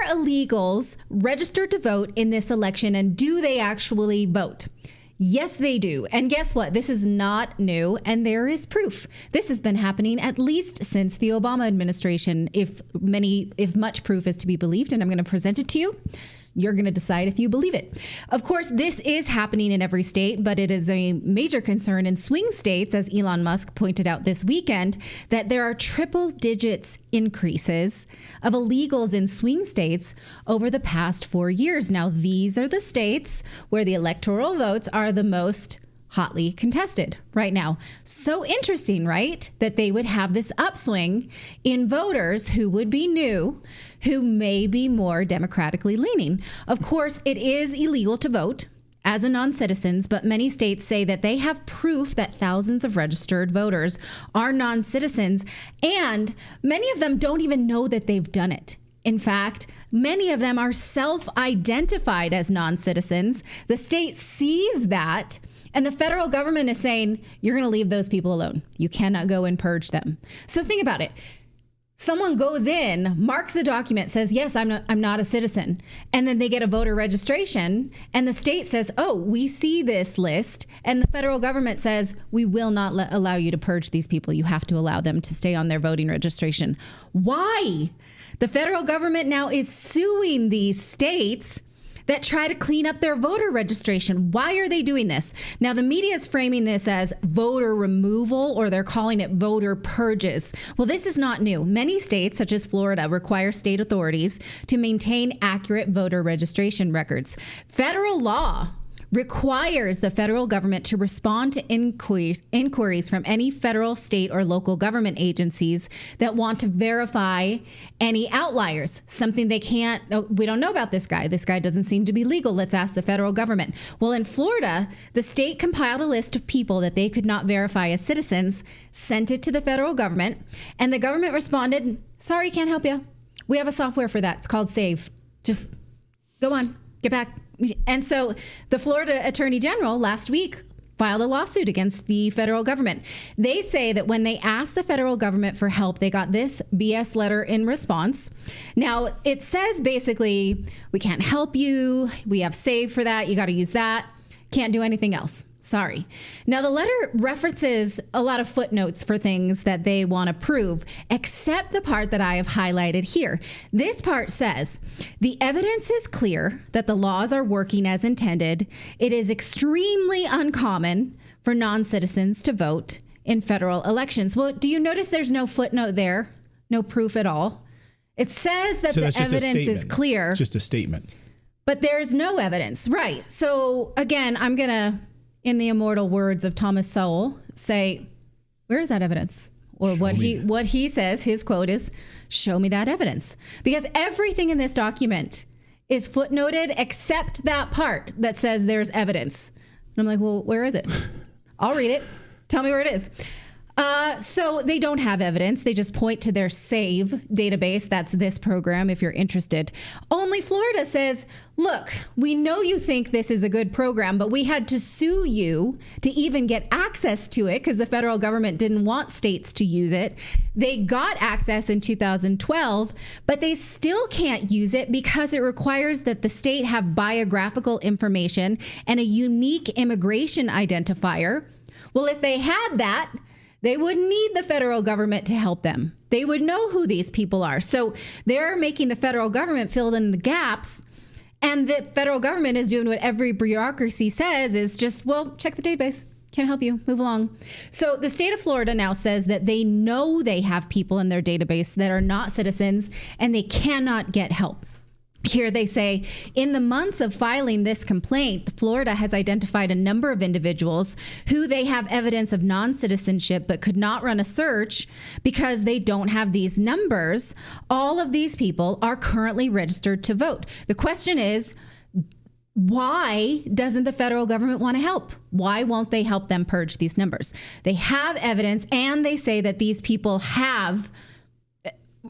illegals registered to vote in this election, and do they actually vote? Yes, they do. And guess what? This is not new, and there is proof. This has been happening at least since the Obama administration, if much proof is to be believed, and I'm going to present it to you. You're going to decide if you believe it. Of course, this is happening in every state, but it is a major concern in swing states, as Elon Musk pointed out this weekend, that there are triple digits increases of illegals in swing states over the past 4 years. Now, these are the states where the electoral votes are the most hotly contested right now. So interesting, right? That they would have this upswing in voters who would be new, who may be more democratically leaning. Of course, it is illegal to vote as a non-citizens, but many states say that they have proof that thousands of registered voters are non-citizens, and many of them don't even know that they've done it. In fact, many of them are self-identified as non-citizens. The state sees that, and the federal government is saying, you're going to leave those people alone. You cannot go and purge them. So think about it. Someone goes in, marks a document, says, yes, I'm not a citizen. And then they get a voter registration, and the state says, oh, we see this list. And the federal government says, we will not allow you to purge these people. You have to allow them to stay on their voting registration. Why? The federal government now is suing these states that try to clean up their voter registration. Why are they doing this? Now, the media is framing this as voter removal, or they're calling it voter purges. Well, this is not new. Many states, such as Florida, require state authorities to maintain accurate voter registration records. Federal law requires the federal government to respond to inquiries from any federal, state, or local government agencies that want to verify any outliers, something they can't. Oh, we don't know about this guy. This guy doesn't seem to be legal. Let's ask the federal government. Well, in Florida, the state compiled a list of people that they could not verify as citizens, sent it to the federal government, and the government responded, sorry, can't help you. We have a software for that. It's called Save. Just go on, get back. And so the Florida Attorney General last week filed a lawsuit against the federal government. They say that when they asked the federal government for help, they got this BS letter in response. Now, it says basically, we can't help you. We have Save for that. You got to use that. Can't do anything else. Sorry. Now, the letter references a lot of footnotes for things that they want to prove, except the part that I have highlighted here. This part says, the evidence is clear that the laws are working as intended. It is extremely uncommon for non-citizens to vote in federal elections. Well, do you notice there's no footnote there? No proof at all. It says that the evidence is clear. It's just a statement. But there's no evidence. Right. So again, I'm going to, in the immortal words of Thomas Sowell, say, where is that evidence? Or what he says, his quote is, show me that evidence. Because everything in this document is footnoted except that part that says there's evidence. And I'm like, well, where is it? I'll read it. Tell me where it is. So they don't have evidence. They just point to their SAVE database. That's this program, if you're interested. Only Florida says, look, we know you think this is a good program, but we had to sue you to even get access to it because the federal government didn't want states to use it. They got access in 2012, but they still can't use it because it requires that the state have biographical information and a unique immigration identifier. Well, if they had that, they wouldn't need the federal government to help them. They would know who these people are. So they're making the federal government fill in the gaps. And the federal government is doing what every bureaucracy says is just, well, check the database. Can't help you. Move along. So the state of Florida now says that they know they have people in their database that are not citizens and they cannot get help. Here they say, in the months of filing this complaint, Florida has identified a number of individuals who they have evidence of non-citizenship but could not run a search because they don't have these numbers. All of these people are currently registered to vote. The question is, why doesn't the federal government want to help? Why won't they help them purge these numbers? They have evidence, and they say that these people have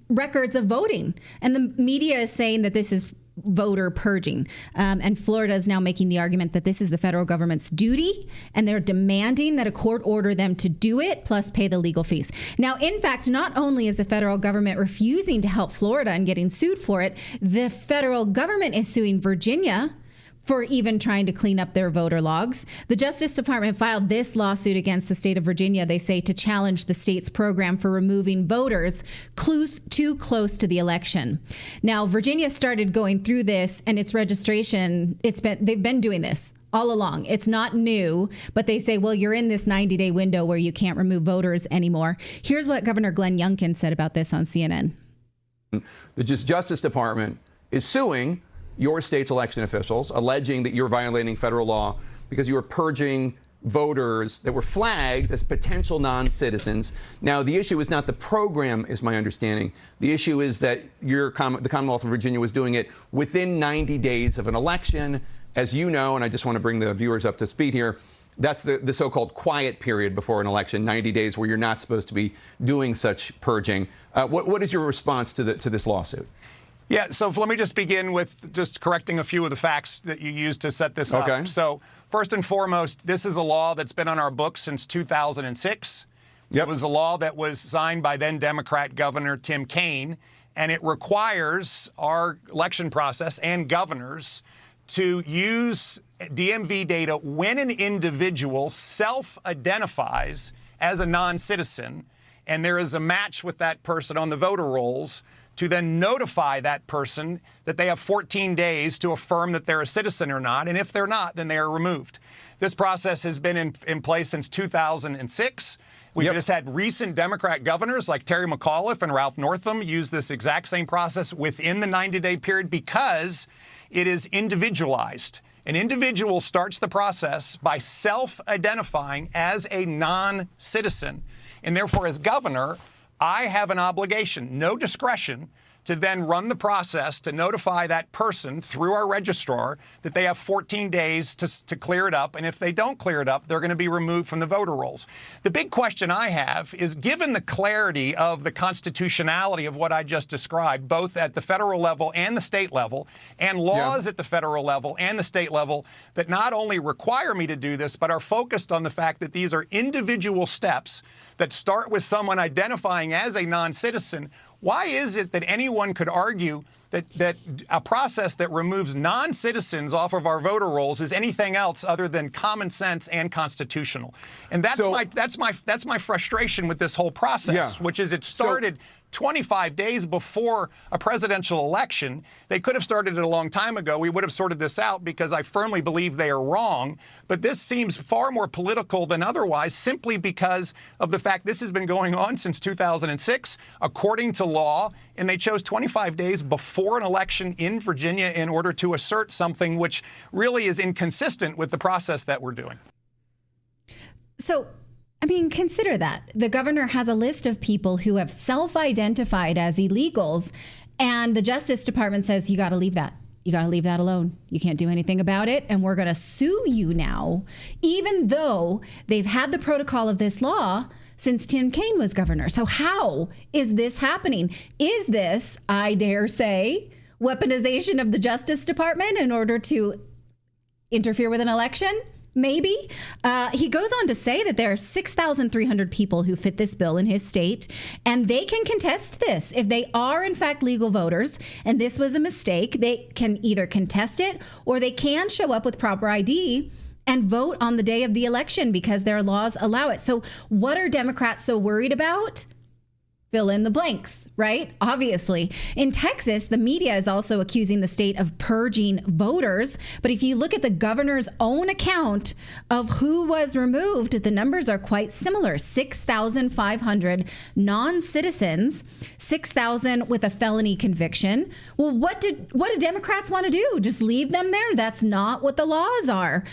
records of voting. And the media is saying that this is voter purging. And Florida is now making the argument that this is the federal government's duty, and they're demanding that a court order them to do it, plus pay the legal fees. Now, in fact, not only is the federal government refusing to help Florida and getting sued for it, the federal government is suing Virginia for even trying to clean up their voter logs. The Justice Department filed this lawsuit against the state of Virginia, they say, to challenge the state's program for removing voters too close to the election. Now, Virginia started going through this, and its registration, they've been doing this all along. It's not new, but they say, well, you're in this 90-day window where you can't remove voters anymore. Here's what Governor Glenn Youngkin said about this on CNN. The Justice Department is suing your state's election officials, alleging that you're violating federal law because you were purging voters that were flagged as potential non-citizens. Now, the issue is not the program, is my understanding. The issue is that the Commonwealth of Virginia was doing it within 90 days of an election. As you know, and I just want to bring the viewers up to speed here, that's the so-called quiet period before an election, 90 days where you're not supposed to be doing such purging. What is your response to this lawsuit? Yeah, so let me just begin with just correcting a few of the facts that you used to set this up. So first and foremost, this is a law that's been on our books since 2006. It was a law that was signed by then Democrat Governor Tim Kaine, and it requires our election process and governors to use DMV data when an individual self-identifies as a non-citizen, and there is a match with that person on the voter rolls, to then notify that person that they have 14 days to affirm that they're a citizen or not. And if they're not, then they are removed. This process has been in place since 2006. We've just had recent Democrat governors like Terry McAuliffe and Ralph Northam use this exact same process within the 90-day period because it is individualized. An individual starts the process by self-identifying as a non-citizen. And therefore, as governor, I have an obligation, no discretion, to then run the process to notify that person through our registrar that they have 14 days to clear it up. And if they don't clear it up, they're going to be removed from the voter rolls. The big question I have is, given the clarity of the constitutionality of what I just described, both at the federal level and the state level, and laws at the federal level and the state level that not only require me to do this, but are focused on the fact that these are individual steps that start with someone identifying as a non-citizen, why is it that anyone could argue that a process that removes non-citizens off of our voter rolls is anything else other than common sense and constitutional? And that's my frustration with this whole process, which is it started 25 days before a presidential election. They could have started it a long time ago. We would have sorted this out because I firmly believe they are wrong. But this seems far more political than otherwise, simply because of the fact this has been going on since 2006, according to law, and they chose 25 days before an election in Virginia in order to assert something which really is inconsistent with the process that we're doing. So, I mean, consider that. The governor has a list of people who have self-identified as illegals, and the Justice Department says, you got to leave that. You got to leave that alone. You can't do anything about it, and we're going to sue you now, even though they've had the protocol of this law since Tim Kaine was governor. So how is this happening? Is this, I dare say, weaponization of the Justice Department in order to interfere with an election? Maybe. He goes on to say that there are 6,300 people who fit this bill in his state, and they can contest this. If they are, in fact, legal voters, and this was a mistake, they can either contest it or they can show up with proper ID and vote on the day of the election because their laws allow it. So what are Democrats so worried about? Fill in the blanks, right? Obviously. In Texas, the media is also accusing the state of purging voters. But if you look at the governor's own account of who was removed, the numbers are quite similar. 6,500 non-citizens, 6,000 with a felony conviction. Well, what do Democrats want to do? Just leave them there? That's not what the laws are.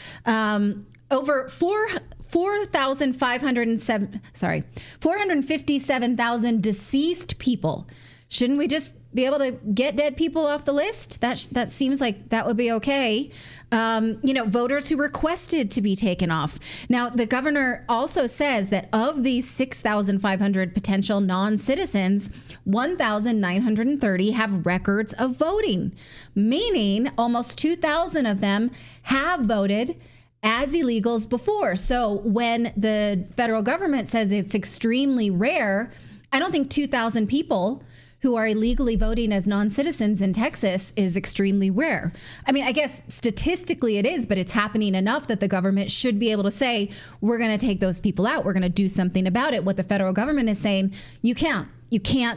Over 457,000 deceased people. Shouldn't we just be able to get dead people off the list. That seems like that would be okay. Voters who requested to be taken off. Now, the governor also says that of these 6,500 potential non-citizens, 1,930 have records of voting, meaning almost 2,000 of them have voted as illegals before. So when the federal government says it's extremely rare, I don't think 2,000 people who are illegally voting as non-citizens in Texas is extremely rare. I mean, I guess statistically it is, but it's happening enough that the government should be able to say, we're going to take those people out. We're going to do something about it. What the federal government is saying, you can't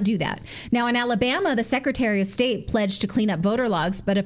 do that. Now, in Alabama, the Secretary of State pledged to clean up voter logs, but a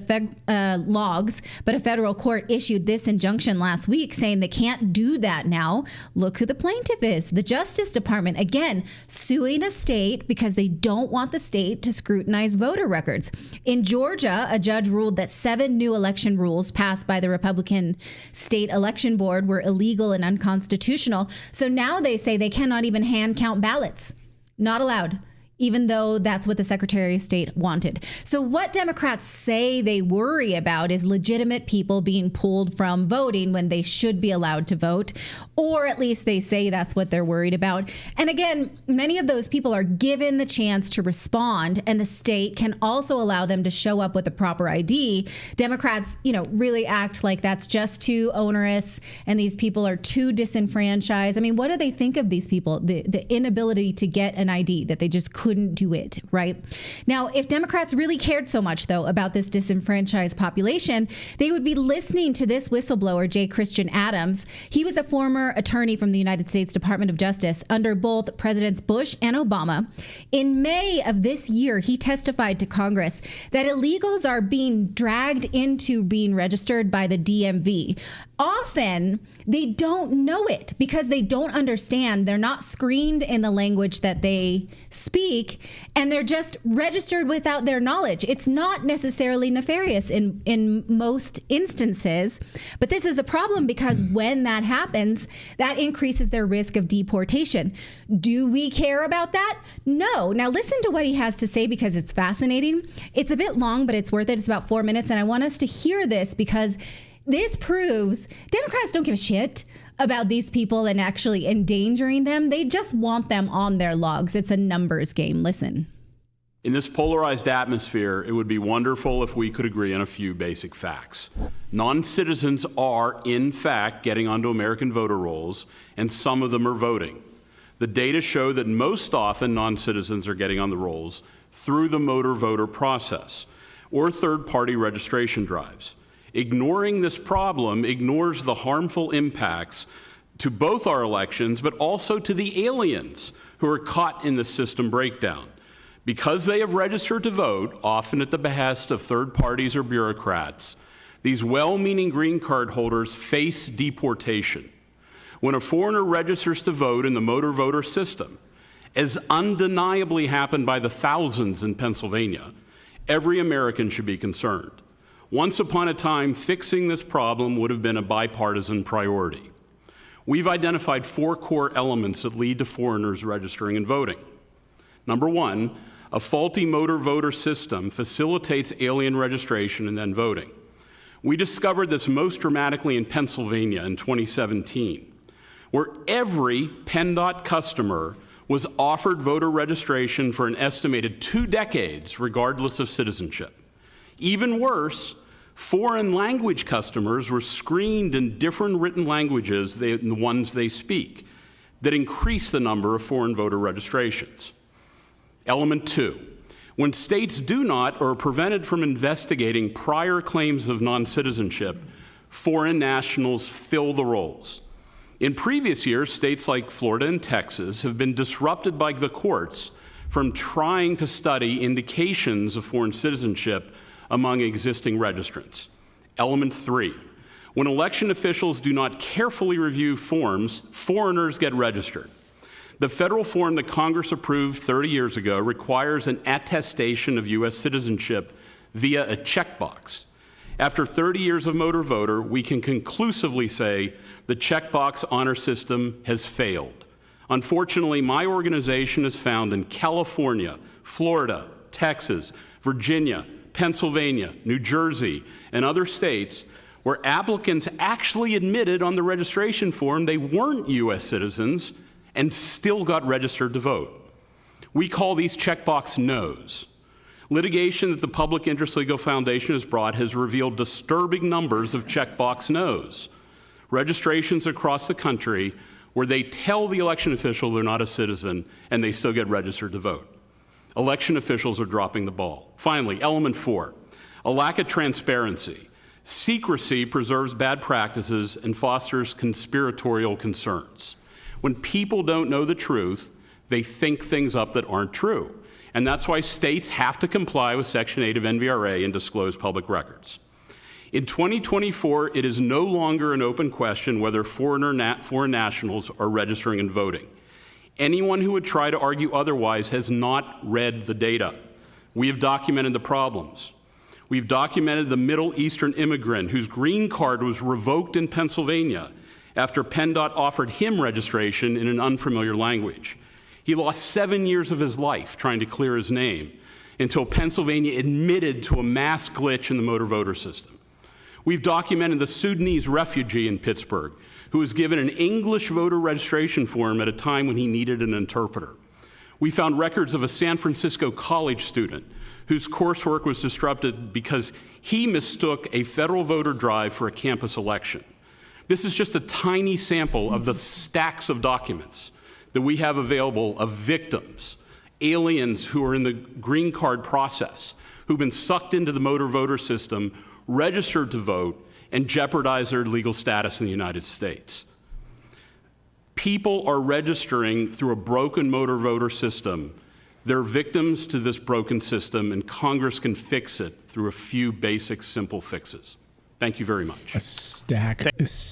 federal court issued this injunction last week saying they can't do that now. Look who the plaintiff is. The Justice Department, again, suing a state because they don't want the state to scrutinize voter records. In Georgia, a judge ruled that 7 new election rules passed by the Republican State Election Board were illegal and unconstitutional. So now they say they cannot even hand count ballots. Not allowed, even though that's what the Secretary of State wanted. So what Democrats say they worry about is legitimate people being pulled from voting when they should be allowed to vote, or at least they say that's what they're worried about. And again, many of those people are given the chance to respond, and the state can also allow them to show up with a proper ID. Democrats, really act like that's just too onerous and these people are too disenfranchised. I mean, what do they think of these people? The inability to get an ID, that they just couldn't do it, right? Now, if Democrats really cared so much, though, about this disenfranchised population, they would be listening to this whistleblower, J. Christian Adams. He was a former attorney from the United States Department of Justice under both Presidents Bush and Obama. In May of this year, he testified to Congress that illegals are being dragged into being registered by the DMV. Often, they don't know it because they don't understand. They're not screened in the language that they speak, and they're just registered without their knowledge. It's not necessarily nefarious in most instances, but this is a problem because when that happens, that increases their risk of deportation. Do we care about that? No. Now listen to what he has to say because it's fascinating. It's a bit long, but it's worth it. It's about 4 minutes, and I want us to hear this because this proves Democrats don't give a shit about these people and actually endangering them. They just want them on their logs. It's a numbers game. Listen. In this polarized atmosphere, it would be wonderful if we could agree on a few basic facts. Non-citizens are, in fact, getting onto American voter rolls, and some of them are voting. The data show that most often non-citizens are getting on the rolls through the motor voter process or third-party registration drives. Ignoring this problem ignores the harmful impacts to both our elections, but also to the aliens who are caught in the system breakdown. Because they have registered to vote, often at the behest of third parties or bureaucrats, these well-meaning green card holders face deportation. When a foreigner registers to vote in the motor voter system, as undeniably happened by the thousands in Pennsylvania, every American should be concerned. Once upon a time, fixing this problem would have been a bipartisan priority. We've identified 4 core elements that lead to foreigners registering and voting. Number 1, a faulty motor voter system facilitates alien registration and then voting. We discovered this most dramatically in Pennsylvania in 2017, where every PennDOT customer was offered voter registration for an estimated 2 decades, regardless of citizenship. Even worse, foreign language customers were screened in different written languages than the ones they speak, that increased the number of foreign voter registrations. Element 2, when states do not or are prevented from investigating prior claims of non-citizenship, foreign nationals fill the rolls. In previous years, states like Florida and Texas have been disrupted by the courts from trying to study indications of foreign citizenship among existing registrants. Element 3, when election officials do not carefully review forms, foreigners get registered. The federal form that Congress approved 30 years ago requires an attestation of U.S. citizenship via a checkbox. After 30 years of motor voter, we can conclusively say the checkbox honor system has failed. Unfortunately, my organization has found in California, Florida, Texas, Virginia, Pennsylvania, New Jersey, and other states where applicants actually admitted on the registration form they weren't U.S. citizens and still got registered to vote. We call these checkbox no's. Litigation that the Public Interest Legal Foundation has brought has revealed disturbing numbers of checkbox no's. Registrations across the country where they tell the election official they're not a citizen and they still get registered to vote. Election officials are dropping the ball. Finally, element 4, a lack of transparency. Secrecy preserves bad practices and fosters conspiratorial concerns. When people don't know the truth, they think things up that aren't true. And that's why states have to comply with Section 8 of NVRA and disclose public records. In 2024, it is no longer an open question whether foreign nationals are registering and voting. Anyone who would try to argue otherwise has not read the data. We have documented the problems. We've documented the Middle Eastern immigrant whose green card was revoked in Pennsylvania after PennDOT offered him registration in an unfamiliar language. He lost 7 years of his life trying to clear his name until Pennsylvania admitted to a mass glitch in the motor voter system. We've documented the Sudanese refugee in Pittsburgh who was given an English voter registration form at a time when he needed an interpreter. We found records of a San Francisco college student whose coursework was disrupted because he mistook a federal voter drive for a campus election. This is just a tiny sample of the stacks of documents that we have available of victims, aliens who are in the green card process, who've been sucked into the motor voter system, registered to vote, and jeopardize their legal status in the United States. People are registering through a broken motor voter system. They're victims to this broken system, and Congress can fix it through a few basic, simple fixes. Thank you very much. A stack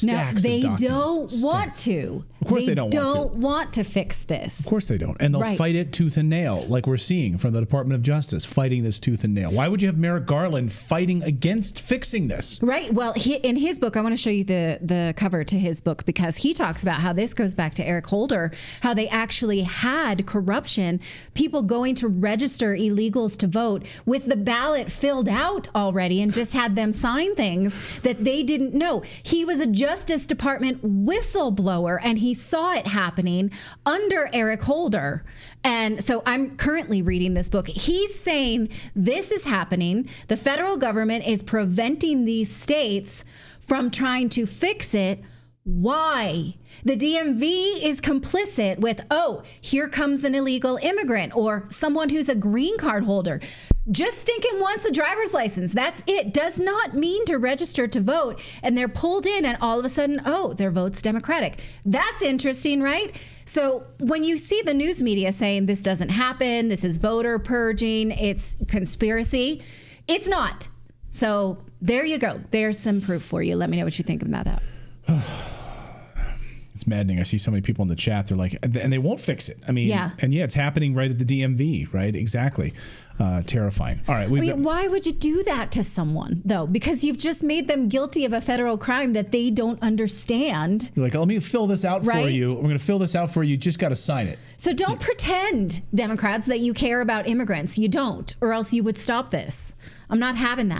Now, they don't want to. Of course they don't want to fix this. Of course they don't. And they'll fight it tooth and nail, like we're seeing from the Department of Justice, fighting this tooth and nail. Why would you have Merrick Garland fighting against fixing this? Right. Well, in his book, I want to show you the cover to his book because he talks about how this goes back to Eric Holder, how they actually had corruption, people going to register illegals to vote with the ballot filled out already and just had them sign things that they didn't know. He was a Justice Department whistleblower and he saw it happening under Eric Holder. And so I'm currently reading this book. He's saying this is happening. The federal government is preventing these states from trying to fix it. Why? The DMV is complicit with, oh, here comes an illegal immigrant or someone who's a green card holder. Just stinking wants a driver's license. That's it. Does not mean to register to vote. And they're pulled in and all of a sudden, oh, their vote's Democratic. That's interesting, right? So when you see the news media saying this doesn't happen, this is voter purging, it's conspiracy, it's not. So there you go. There's some proof for you. Let me know what you think about that. It's maddening. I see so many people in the chat. They're like, and they won't fix it. I mean, and it's happening right at the DMV, right? Exactly. Terrifying. All right. Why would you do that to someone, though? Because you've just made them guilty of a federal crime that they don't understand. You're like, let me fill this out for you. I'm going to fill this out for you. You just got to sign it. So don't pretend, Democrats, that you care about immigrants. You don't, or else you would stop this. I'm not having that.